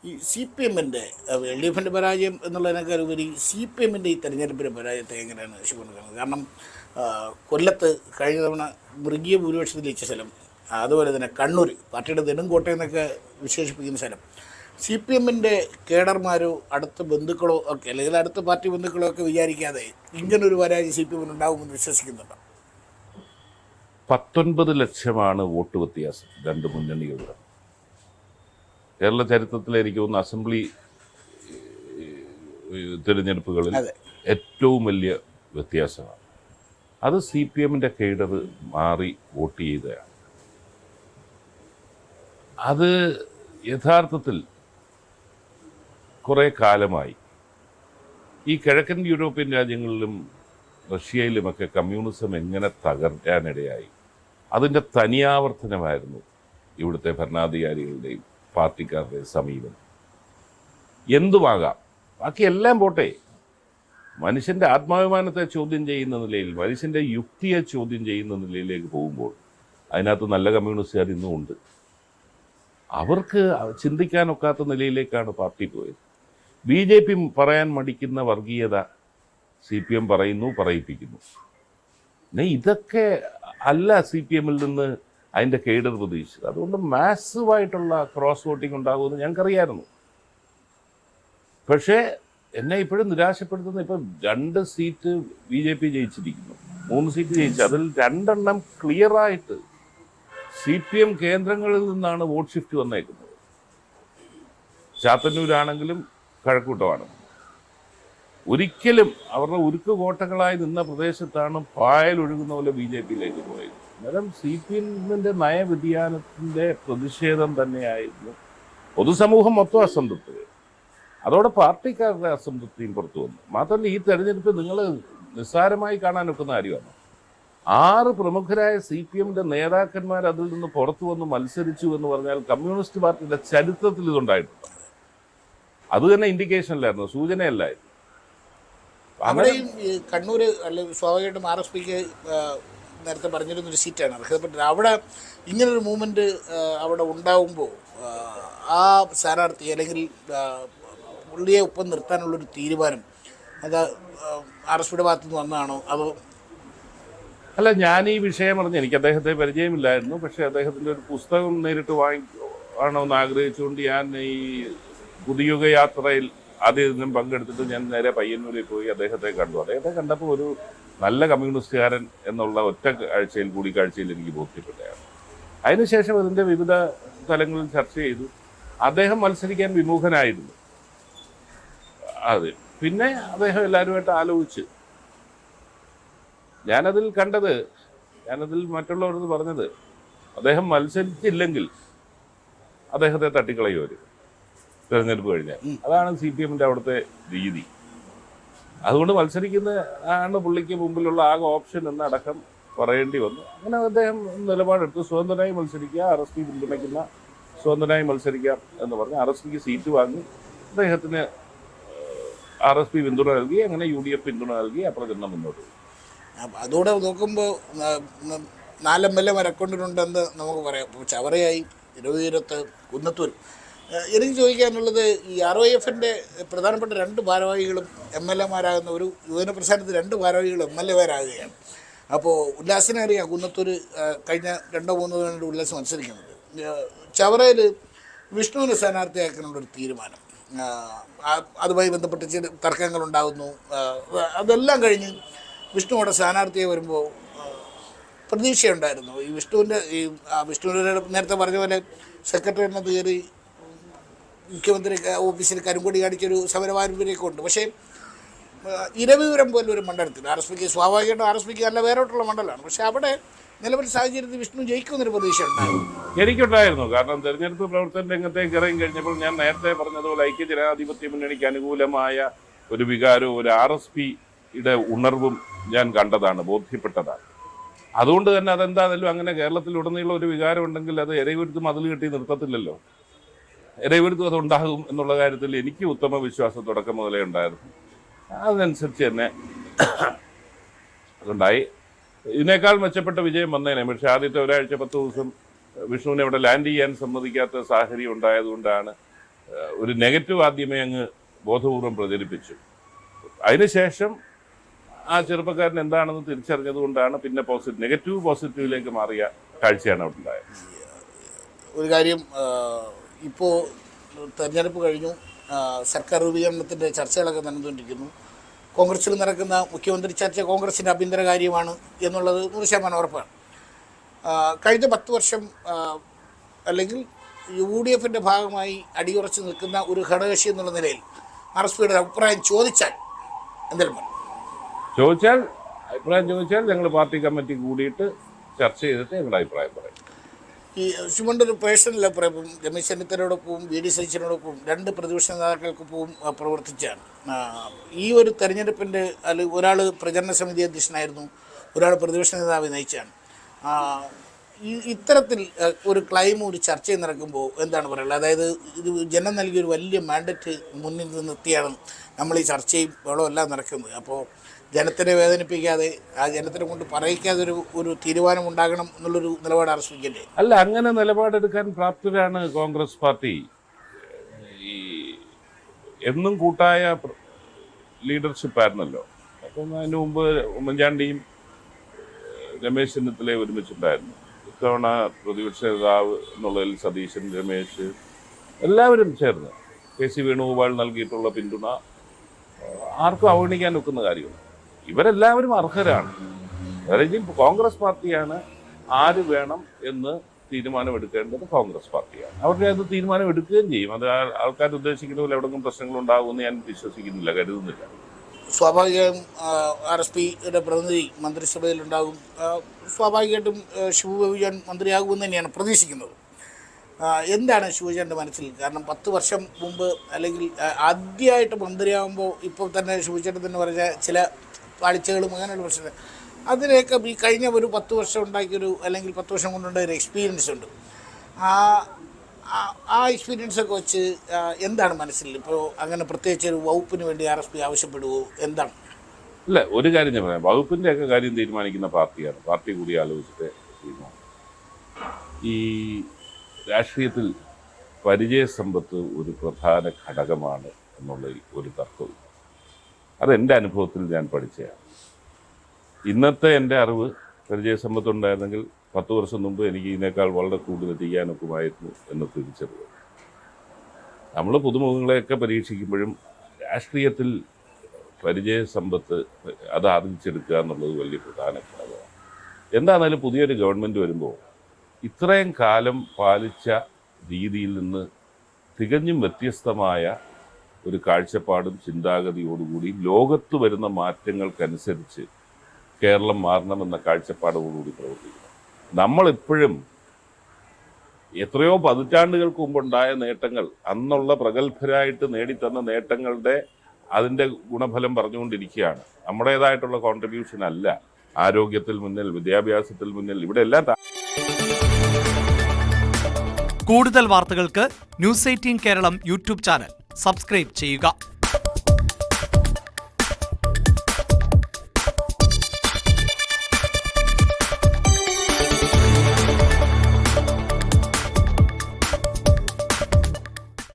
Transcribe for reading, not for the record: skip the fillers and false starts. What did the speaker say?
ഈ C P എമ്മിൻ്റെ L D എഫിൻ്റെ പരാജയം എന്നുള്ളതിനേക്കാൾ ഉപരി സി പി എമ്മിൻ്റെ ഈ തെരഞ്ഞെടുപ്പിൻ്റെ പരാജയത്തെ എങ്ങനെയാണ് ശിവൻ കാണുന്നത്? കാരണം കൊല്ലത്ത് കഴിഞ്ഞ തവണ മൃഗീയ ഭൂരിപക്ഷത്തിൽ ജയിച്ച സ്ഥലം, അതുപോലെ തന്നെ കണ്ണൂർ പാർട്ടിയുടെ നെടുങ്കോട്ടയം എന്നൊക്കെ വിശേഷിപ്പിക്കുന്ന സ്ഥലം, സി പി എമ്മിൻ്റെ കേഡർമാരോ അടുത്ത ബന്ധുക്കളോ ഒക്കെ അല്ലെങ്കിൽ അടുത്ത പാർട്ടി ബന്ധുക്കളോ ഒക്കെ വിചാരിക്കാതെ ഇങ്ങനൊരു പരാജയം സി പി എമ്മിന് ഉണ്ടാകുമെന്ന് വിശ്വസിക്കുന്നുണ്ടോ? 19 ലക്ഷമാണ് വോട്ട് വ്യത്യാസം രണ്ട് മുന്നണികളുടെ. കേരള ചരിത്രത്തിലെ എനിക്ക് തോന്നുന്നു അസംബ്ലി തിരഞ്ഞെടുപ്പുകളിൽ ഏറ്റവും വലിയ വ്യത്യാസമാണ്. അത് സി പി എമ്മിൻ്റെ കേഡർ മാറി വോട്ട് ചെയ്തതാണ്. അത് യഥാർത്ഥത്തിൽ കുറേ കാലമായി ഈ കിഴക്കൻ യൂറോപ്യൻ രാജ്യങ്ങളിലും റഷ്യയിലുമൊക്കെ കമ്മ്യൂണിസം എങ്ങനെ തകർക്കാനിടയായി അതിൻ്റെ തനിയാവർത്തനമായിരുന്നു ഇവിടുത്തെ ഭരണാധികാരികളുടെയും പാർട്ടിക്കാരുടെയും സമീപനം. എന്തുമാകാം, ബാക്കി എല്ലാം പോട്ടെ, മനുഷ്യൻ്റെ ആത്മാഭിമാനത്തെ ചോദ്യം ചെയ്യുന്ന നിലയിൽ, മനുഷ്യൻ്റെ യുക്തിയെ ചോദ്യം ചെയ്യുന്ന നിലയിലേക്ക് പോകുമ്പോൾ അതിനകത്ത് നല്ല കമ്മ്യൂണിസ്റ്റുകാർ ഇന്നും ഉണ്ട്. അവർക്ക് ചിന്തിക്കാനൊക്കാത്ത നിലയിലേക്കാണ് പാർട്ടി പോയത്. ബി ജെ പി പറയാൻ മടിക്കുന്ന വർഗീയത സി പി എം പറയുന്നു, പറയിപ്പിക്കുന്നു. പിന്നെ ഇതൊക്കെ അല്ല സി പി എമ്മിൽ നിന്ന് അതിൻ്റെ കേഡർ പ്രതീക്ഷിച്ചത്. അതുകൊണ്ട് മാസീവായിട്ടുള്ള ക്രോസ് വോട്ടിംഗ് ഉണ്ടാകുമെന്ന് ഞങ്ങൾക്കറിയായിരുന്നു. പക്ഷേ എന്നെ ഇപ്പോഴും നിരാശപ്പെടുത്തുന്ന, ഇപ്പം 2 സീറ്റ് ബി ജെ പി ജയിച്ചിരിക്കുന്നു, 3 സീറ്റ് ജയിച്ചു. അതിൽ 2 ക്ലിയറായിട്ട് സി പി എം കേന്ദ്രങ്ങളിൽ നിന്നാണ് വോട്ട് ഷിഫ്റ്റ് വന്നേക്കുന്നത്. ചാത്തന്നൂരാണെങ്കിലും കഴക്കൂട്ടമാണ്. ഒരിക്കലും അവരുടെ ഉരുക്ക് കോട്ടകളായി നിന്ന പ്രദേശത്താണ് പായൽ ഒഴുകുന്ന പോലെ ബി ജെ പിയിലേക്ക് പോയത്. അന്നേരം സി പി എമ്മിൻ്റെ നയവ്യതിയാനത്തിൻ്റെ പ്രതിഷേധം തന്നെയായിരുന്നു. പൊതുസമൂഹം മൊത്തം അസംതൃപ്തി, അതോടെ പാർട്ടിക്കാരുടെ അസംതൃപ്തിയും പുറത്തു വന്നു. മാത്രമല്ല, ഈ തെരഞ്ഞെടുപ്പ് നിങ്ങൾ നിസ്സാരമായി കാണാനൊക്കുന്ന കാര്യമാണ്. 6 പ്രമുഖരായ സി പി എമ്മിൻ്റെ നേതാക്കന്മാർ അതിൽ നിന്ന് പുറത്തു വന്ന് മത്സരിച്ചു എന്ന് പറഞ്ഞാൽ കമ്മ്യൂണിസ്റ്റ് പാർട്ടിയുടെ ചരിത്രത്തിൽ ഇതുണ്ടായിട്ടുണ്ട്. അത് തന്നെ ഇൻഡിക്കേഷനിലായിരുന്നു, സൂചനയല്ലായിരുന്നു. അവിടെയും കണ്ണൂർ അല്ലെങ്കിൽ സ്വാഭാവികമായിട്ടും ആർ എസ് പിക്ക് നേരത്തെ പറഞ്ഞിരുന്നൊരു സീറ്റാണ് അർഹതപ്പെട്ടത്. അവിടെ ഇങ്ങനൊരു മൂവ്മെൻറ്റ് അവിടെ ഉണ്ടാവുമ്പോൾ ആ സ്ഥാനാർത്ഥി അല്ലെങ്കിൽ പുള്ളിയെ ഒപ്പം നിർത്താനുള്ളൊരു തീരുമാനം അത് ആർ എസ് പിയുടെ ഭാഗത്തു നിന്ന് വന്നതാണോ അതോ? അല്ല, ഞാൻ ഈ വിഷയം പറഞ്ഞ് എനിക്ക് അദ്ദേഹത്തെ പരിചയമില്ലായിരുന്നു. പക്ഷേ അദ്ദേഹത്തിൻ്റെ ഒരു പുസ്തകം നേരിട്ട് വാങ്ങിക്കണമെന്ന് ആഗ്രഹിച്ചുകൊണ്ട് ഞാൻ ഈ പുതിയുഗ യാത്രയിൽ ആദ്യം പങ്കെടുത്തിട്ട് ഞാൻ നേരെ പയ്യന്നൂരിൽ പോയി അദ്ദേഹത്തെ കണ്ടു. അദ്ദേഹത്തെ കണ്ടപ്പോൾ ഒരു നല്ല കമ്മ്യൂണിസ്റ്റുകാരൻ എന്നുള്ള ഒറ്റ കൂടിക്കാഴ്ചയിൽ എനിക്ക് ബോധ്യപ്പെട്ടതാണ്. അതിനുശേഷം അതിൻ്റെ വിവിധ തലങ്ങളിൽ ചർച്ച ചെയ്തു. അദ്ദേഹം മത്സരിക്കാൻ വിമുഖനായിരുന്നു. അതെ, പിന്നെ അദ്ദേഹം എല്ലാവരുമായിട്ട് ആലോചിച്ച് ഞാനതിൽ മറ്റുള്ളവരോട് പറഞ്ഞത്, അദ്ദേഹം മത്സരിച്ചില്ലെങ്കിൽ അദ്ദേഹത്തെ തട്ടിക്കളയുമോ തിരഞ്ഞെടുപ്പ് കഴിഞ്ഞാൽ. അതാണ് സി പി എമ്മിൻ്റെ അവിടുത്തെ രീതി. അതുകൊണ്ട് മത്സരിക്കുന്ന ആണ് പുള്ളിക്ക് മുമ്പിലുള്ള ആകെ ഓപ്ഷൻ എന്നടക്കം പറയേണ്ടി വന്നു. അങ്ങനെ അദ്ദേഹം നിലപാടെടുത്ത് സ്വതന്ത്രനായി മത്സരിക്കുക, ആർ എസ് പി പിന്തുണയ്ക്കുന്ന സ്വതന്ത്രനായി മത്സരിക്കാം എന്ന് പറഞ്ഞ് ആർ എസ് പിക്ക് സീറ്റ് വാങ്ങി അദ്ദേഹത്തിന് ആർ എസ് പി പിന്തുണ നൽകി. അങ്ങനെ യു ഡി എഫ് പിന്തുണ നൽകി. അപ്രചരണം മുന്നോട്ട് പോയി. അതോടെ നോക്കുമ്പോൾ 4 MLA അക്കൗണ്ടിലുണ്ടെന്ന് നമുക്ക് പറയാം. ചവറയായി, തിരുവനന്തപുരത്ത്, കുന്നത്തൂർ. എനിക്ക് ചോദിക്കാനുള്ളത്, ഈ ROF-ൻ്റെ പ്രധാനപ്പെട്ട 2 ഭാരവാഹികളും MLA ഒരു യുവജന പ്രസ്ഥാനത്ത് 2 ഭാരവാഹികളും MLA. അപ്പോൾ ഉല്ലാസിനെ അറിയാം, കുന്നത്തൂർ കഴിഞ്ഞ 2-3 തവണ ഉല്ലാസ് മത്സരിക്കുന്നത്. ചവറയിൽ വിഷ്ണുവിനെ സ്ഥാനാർത്ഥിയാക്കാനുള്ളൊരു തീരുമാനം, അതുമായി ബന്ധപ്പെട്ട് ചില തർക്കങ്ങളുണ്ടാകുന്നു. അതെല്ലാം കഴിഞ്ഞ് വിഷ്ണുവിടെ സ്ഥാനാർത്ഥിയെ വരുമ്പോൾ പ്രതീക്ഷയുണ്ടായിരുന്നു. ഈ വിഷ്ണുവിൻ്റെ നേരത്തെ പറഞ്ഞ പോലെ സെക്രട്ടറിനകത്ത് കയറി മുഖ്യമന്ത്രി ഓഫീസിൽ കരിങ്കൊടി കാണിച്ചൊരു സമരപാരമ്പര്യമൊക്കെ ഉണ്ട്. പക്ഷേ ഇരവിപുരം പോലൊരു മണ്ഡലത്തിൽ ആർ എസ് പിക്ക് സ്വാഭാവികമായിട്ടും ആർ എസ് പിക്ക് നല്ല വേറോട്ടുള്ള മണ്ഡലമാണ്. പക്ഷേ അവിടെ നിലവിൽ സാഹചര്യത്തിൽ വിഷ്ണു ജയിക്കുമെന്നൊരു പ്രതീക്ഷ ഉണ്ടായിരുന്നു. എനിക്കുണ്ടായിരുന്നു. കാരണം തെരഞ്ഞെടുപ്പ് പ്രവർത്തന രംഗത്തേക്ക് ഇറങ്ങി കഴിഞ്ഞപ്പോൾ ഞാൻ നേരത്തെ പറഞ്ഞതുപോലെ ഐക്യജനാധിപത്യ മുന്നണിക്ക് അനുകൂലമായ ഒരു വികാരവും ഒരു ആർ എസ് പിയുടെ ഉണർവും ഞാൻ കണ്ടതാണ്, ബോധ്യപ്പെട്ടതാണ്. അതുകൊണ്ട് തന്നെ അതെന്താണെങ്കിലും അങ്ങനെ കേരളത്തിലുടനീളം ഒരു വികാരം ഉണ്ടെങ്കിൽ അത് ഇരവിപുരത്ത് മതിൽ കെട്ടി നിർത്തത്തില്ലല്ലോ. ഇരവിപുരത്തും അതുണ്ടാകും എന്നുള്ള കാര്യത്തിൽ എനിക്ക് ഉത്തമ വിശ്വാസം തുടക്കം മുതലേ ഉണ്ടായിരുന്നു. അതിനനുസരിച്ച് തന്നെ അതുണ്ടായി. ഇതിനേക്കാൾ മെച്ചപ്പെട്ട വിജയം വന്നേനെ. പക്ഷേ ആദ്യത്തെ ഒരാഴ്ച 10 ദിവസം വിഷ്ണുവിനെ അവിടെ ലാൻഡ് ചെയ്യാൻ സമ്മതിക്കാത്ത സാഹചര്യം ഉണ്ടായതുകൊണ്ടാണ് ഒരു നെഗറ്റീവ് ആദ്യമേ അങ്ങ് ബോധപൂർവം പ്രചരിപ്പിച്ചു. അതിനുശേഷം ആ ചെറുപ്പക്കാരൻ എന്താണെന്ന് തിരിച്ചറിഞ്ഞത് കൊണ്ടാണ് പിന്നെ നെഗറ്റീവ് പോസിറ്റീവിലേക്ക് മാറിയ കാഴ്ചയാണ് അവിടെ ഉണ്ടായത്. ഒരു കാര്യം, ഇപ്പോൾ തെരഞ്ഞെടുപ്പ് കഴിഞ്ഞു, സർക്കാർ രൂപീകരണത്തിൻ്റെ ചർച്ചകളൊക്കെ നടന്നുകൊണ്ടിരിക്കുന്നു. കോൺഗ്രസിൽ നടക്കുന്ന മുഖ്യമന്ത്രി ചർച്ച കോൺഗ്രസിൻ്റെ ആഭ്യന്തര കാര്യമാണ് എന്നുള്ളത് 100% ഉറപ്പാണ്. കഴിഞ്ഞ 10 വർഷം അല്ലെങ്കിൽ UDF ഭാഗമായി അടിയുറച്ച് നിൽക്കുന്ന ഒരു ഘടകകക്ഷി എന്നുള്ള നിലയിൽ RSPയുടെ അഭിപ്രായം ചോദിച്ചാൽ എന്തെങ്കിലും അഭിപ്രായം ചോദിച്ചാൽ ഞങ്ങൾ പാർട്ടി കമ്മിറ്റി കൂടിയിട്ട് ചർച്ച ചെയ്തിട്ട് ഞങ്ങളുടെ അഭിപ്രായം പറയും. ഈ ശുഭൻ്റെ ഒരു പേഴ്സണൽ അഭിപ്രായം, രമേശ് ചെന്നിത്തലയോടൊപ്പവും VD സതീശനോടൊപ്പവും 2 പ്രതിപക്ഷ നേതാക്കൾക്കൊപ്പവും പ്രവർത്തിച്ചാണ്. ഈ ഒരു തെരഞ്ഞെടുപ്പിൻ്റെ അല്ലെങ്കിൽ ഒരാൾ പ്രചരണ സമിതി അധ്യക്ഷനായിരുന്നു, ഒരാൾ പ്രതിപക്ഷ നേതാവ് നയിച്ചാണ്. ഇത്തരത്തിൽ ഒരു ക്ലൈമും ഒരു ചർച്ചയും നടക്കുമ്പോൾ എന്താണ് പറയുള്ളത്? അതായത് ഇത് ജനം നൽകിയൊരു വലിയ മാൻഡറ്റ് മുന്നിൽ നിർത്തിയാണ് നമ്മൾ ഈ ചർച്ചയും എല്ലാം നടക്കുന്നത്. അപ്പോൾ ജനത്തിനെ വേദനിപ്പിക്കാതെ, ആ ജനത്തിനെ കൊണ്ട് പറയിക്കാതെ ഒരു തീരുമാനം ഉണ്ടാകണം എന്നുള്ളൊരു നിലപാട് ആർസിക്കല്ലേ? അല്ല, അങ്ങനെ നിലപാടെടുക്കാൻ പ്രാപ്തരാണ് കോൺഗ്രസ് പാർട്ടി. ഈ എന്നും കൂട്ടായ ലീഡർഷിപ്പായിരുന്നല്ലോ. അപ്പം അതിന് മുമ്പ് ഉമ്മൻചാണ്ടിയും രമേശ് ചെന്നിത്തലയും ഒരുമിച്ചുണ്ടായിരുന്നു. ഇത്തവണ പ്രതിപക്ഷ നേതാവ് എന്നുള്ളതിൽ സതീശൻ, രമേശ് എല്ലാവരും ചേർന്ന് KC വേണുഗോപാൽ നൽകിയിട്ടുള്ള പിന്തുണ ആർക്കും അവഗണിക്കാൻ ഒക്കുന്ന കാര്യമാണ്. ഇവരെല്ലാവരും അർഹരാണ്. അതായത് കോൺഗ്രസ് പാർട്ടിയാണ് ആര് വേണം എന്ന് തീരുമാനമെടുക്കേണ്ടത് കോൺഗ്രസ് പാർട്ടിയാണ്. അവരുടെ അത് തീരുമാനം എടുക്കുകയും ചെയ്യും. അത് ആൾക്കാർ ഉദ്ദേശിക്കുന്ന പോലെ എവിടെയെങ്കിലും പ്രശ്നങ്ങളുണ്ടാകുമെന്ന് ഞാൻ വിശ്വസിക്കുന്നില്ല, കരുതുന്നില്ല. സ്വാഭാവികമായും RSPയുടെ പ്രതിനിധി മന്ത്രിസഭയിലുണ്ടാകും. സ്വാഭാവികമായിട്ടും ശിവബേബിജാൻ മന്ത്രിയാകുമെന്ന് തന്നെയാണ് പ്രതീക്ഷിക്കുന്നത്. എന്താണ് ശിവചാൻ്റെ മനസ്സിൽ? കാരണം 10 വർഷം മുമ്പ് അല്ലെങ്കിൽ ആദ്യമായിട്ട് മന്ത്രിയാകുമ്പോൾ ഇപ്പോൾ തന്നെ ശിവചേട്ടൻ തന്നെ പറഞ്ഞ ചില പാളിച്ചകളും അങ്ങനെയുള്ള പ്രശ്നം, അതിനെയൊക്കെ ഈ കഴിഞ്ഞ ഒരു 10 വർഷം ഉണ്ടാക്കിയൊരു അല്ലെങ്കിൽ 10 വർഷം കൊണ്ടുണ്ടായ ഒരു എക്സ്പീരിയൻസ് ഉണ്ട്. ആ എക്സ്പീരിയൻസൊക്കെ വെച്ച് എന്താണ് മനസ്സിൽ? ഇപ്പോൾ അങ്ങനെ പ്രത്യേകിച്ച് ഒരു വകുപ്പിന് വേണ്ടി RSP ആവശ്യപ്പെടുവോ? എന്താണ്? ഇല്ല, ഒരു കാര്യം ഞാൻ പറയാം. വകുപ്പിൻ്റെയൊക്കെ കാര്യം തീരുമാനിക്കുന്ന പാർട്ടിയാണ്. പാർട്ടി കൂടി ആലോചിച്ചിട്ട് തീരുമാനം. ഈ രാഷ്ട്രീയത്തിൽ പരിചയസമ്പത്ത് ഒരു പ്രധാന ഘടകമാണ് എന്നുള്ള ഒരു തർക്കവും അതെൻ്റെ അനുഭവത്തിൽ ഞാൻ പഠിച്ചതാണ്. ഇന്നത്തെ എൻ്റെ അറിവ് പരിചയസമ്പത്തുണ്ടായിരുന്നെങ്കിൽ 10 വർഷം മുമ്പ് എനിക്ക് ഇതിനേക്കാൾ വളരെ കൂടുതൽ ചെയ്യാനൊക്കുമായിരുന്നു എന്ന് തിരിച്ചറിവ്. നമ്മൾ പുതുമുഖങ്ങളെയൊക്കെ പരീക്ഷിക്കുമ്പോഴും രാഷ്ട്രീയത്തിൽ പരിചയസമ്പത്ത് അത് ആർജിച്ചെടുക്കുക എന്നുള്ളത് വലിയ പ്രധാന ഘടകമാണ്. എന്താണെന്നാലും പുതിയൊരു ഗവൺമെൻറ് വരുമ്പോൾ ഇത്രയും കാലം പാലിച്ച രീതിയിൽ നിന്ന് തികഞ്ഞും വ്യത്യസ്തമായ ഒരു കാഴ്ചപ്പാടും ചിന്താഗതിയോടുകൂടി ലോകത്ത് വരുന്ന മാറ്റങ്ങൾക്കനുസരിച്ച് കേരളം മാറണമെന്ന കാഴ്ചപ്പാടോടുകൂടി പ്രവർത്തിക്കണം. നമ്മളിപ്പോഴും എത്രയോ പതിറ്റാണ്ടുകൾക്ക് മുമ്പുണ്ടായ നേട്ടങ്ങൾ, അന്നുള്ള പ്രഗത്ഭരായിട്ട് നേടിത്തന്ന നേട്ടങ്ങളുടെ അതിൻ്റെ ഗുണഫലം പറഞ്ഞുകൊണ്ടിരിക്കുകയാണ്. നമ്മുടേതായിട്ടുള്ള കോൺട്രിബ്യൂഷൻ അല്ല. ആരോഗ്യത്തിൽ മുന്നിൽ, വിദ്യാഭ്യാസത്തിൽ മുന്നിൽ, ഇവിടെ എല്ലാം. കൂടുതൽ വാർത്തകൾക്ക് News 18 Keralam YouTube channel subscribe ചെയ്യുക.